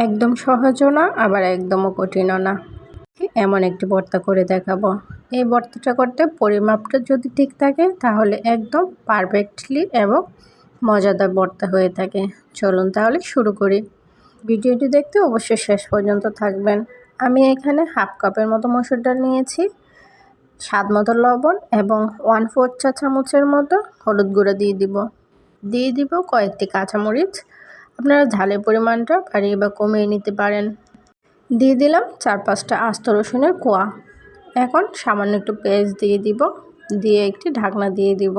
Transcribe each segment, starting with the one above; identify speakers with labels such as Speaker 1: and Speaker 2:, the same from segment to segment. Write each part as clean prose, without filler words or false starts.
Speaker 1: একদম সহজও না, আবার একদমও কঠিনও না। এমন একটি ভর্তা করে দেখাবো। এই ভর্তাটা করতে পরিমাপটা যদি ঠিক থাকে তাহলে একদম পারফেক্টলি এবং মজাদার ভর্তা হয়ে থাকে। চলুন তাহলে শুরু করি। ভিডিওটি দেখতে অবশ্যই শেষ পর্যন্ত থাকবেন। আমি এখানে হাফ কাপের মতো মসুর ডাল নিয়েছি, স্বাদ মতো লবণ এবং 1/4 চা চামচের মতো হলুদ গুঁড়ো দিয়ে দিব কয়েকটি কাঁচামরিচ। আপনারা ঝালের পরিমাণটা বাড়িয়ে বা কমিয়ে নিতে পারেন। দিয়ে দিলাম 4-5টা আস্ত রসুনের কোয়া। এখন সামান্য একটু পেঁয়াজ দিয়ে একটি ঢাকনা দিয়ে দিব।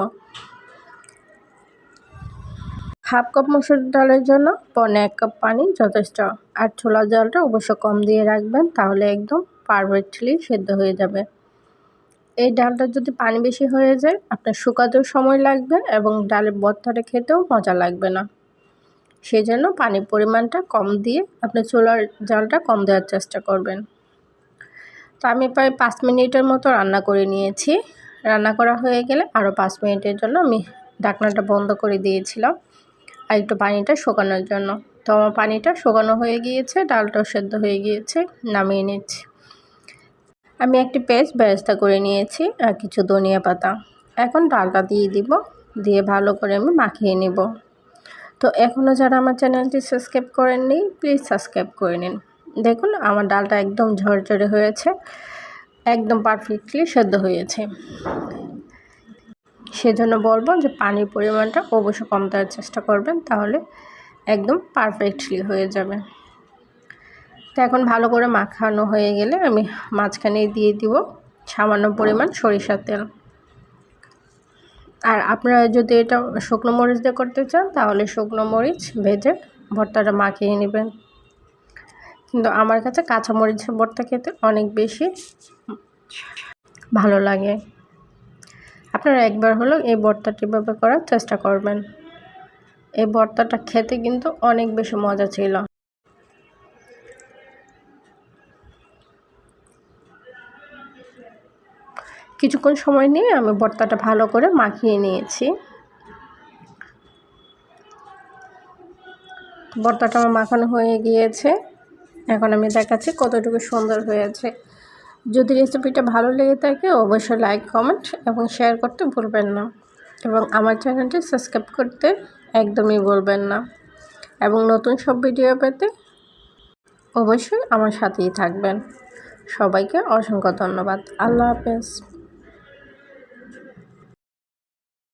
Speaker 1: হাফ কাপ মসুর ডালের জন্য 1 কাপ পানি যথেষ্ট। আর ছোলার জলটা অবশ্য কম দিয়ে রাখবেন, তাহলে একদম পারফেক্টলি সেদ্ধ হয়ে যাবে। এই ডালটা যদি পানি বেশি হয়ে যায় আপনার শুকাতেও সময় লাগবে এবং ডালের ভর্তাটা খেতেও মজা লাগবে না। সেই জন্য পানির পরিমাণটা কম দিয়ে আপনি চুলার জালটা কম দেওয়ার চেষ্টা করবেন। তো আমি প্রায় 5 মিনিটের মতো রান্না করে নিয়েছি। রান্না করা হয়ে গেলে আরও 5 মিনিটের জন্য আমি ঢাকনাটা বন্ধ করে দিয়েছিলাম আর একটু পানিটা শুকানোর জন্য। তো আমার পানিটা শুকানো হয়ে গিয়েছে, ডালটাও সেদ্ধ হয়ে গিয়েছে, নামিয়ে নিচ্ছি। আমি একটি পেস্ট বেরেস্তা করে নিয়েছি আর কিছু ধনিয়া পাতা। এখন ডালটা দিয়ে ভালো করে আমি মাখিয়ে নেব। তো এখনও যারা আমার চ্যানেলটি সাবস্ক্রাইব করেননি প্লিজ সাবস্ক্রাইব করে নিন। দেখুন আমার ডালটা একদম ঝরঝরে হয়েছে, একদম পারফেক্টলি সেদ্ধ হয়েছে। সেজন্য বলবো যে পানির পরিমাণটা অবশ্যই কম দেওয়ার চেষ্টা করবেন, তাহলে একদম পারফেক্টলি হয়ে যাবে। তো এখন ভালো করে মাখানো হয়ে গেলে আমি মাঝখানে দিয়ে দিব সামান্য পরিমাণ সরিষার তেল। আর আপনারা যদি এটা শুকনো মরিচ দিয়ে করতে চান তাহলে শুকনো মরিচ ভেজে ভর্তাটা মাখিয়ে নেবেন, কিন্তু আমার কাছে কাঁচা মরিচের ভর্তা খেতে অনেক বেশি ভালো লাগে। আপনারা একবার হলেও এই ভর্তাটি এভাবে করার চেষ্টা করবেন। এই ভর্তাটা খেতে কিন্তু অনেক বেশি মজা ছিল। কিছুক্ষণ সময় নিয়ে আমি ভর্তাটা ভালো করে মাখিয়ে নিয়েছি। ভর্তাটা আমার মাখানো হয়ে গিয়েছে। এখন আমি দেখাচ্ছি কতটুকু সুন্দর হয়েছে। যদি রেসিপিটা ভালো লেগে থাকে অবশ্যই লাইক, কমেন্ট এবং শেয়ার করতে ভুলবেন না, এবং আমার চ্যানেলটি সাবস্ক্রাইব করতে একদমই ভুলবেন না। এবং নতুন সব ভিডিও পেতে অবশ্যই আমার সাথেই থাকবেন। সবাইকে অসংখ্য ধন্যবাদ। আল্লাহ হাফেজ।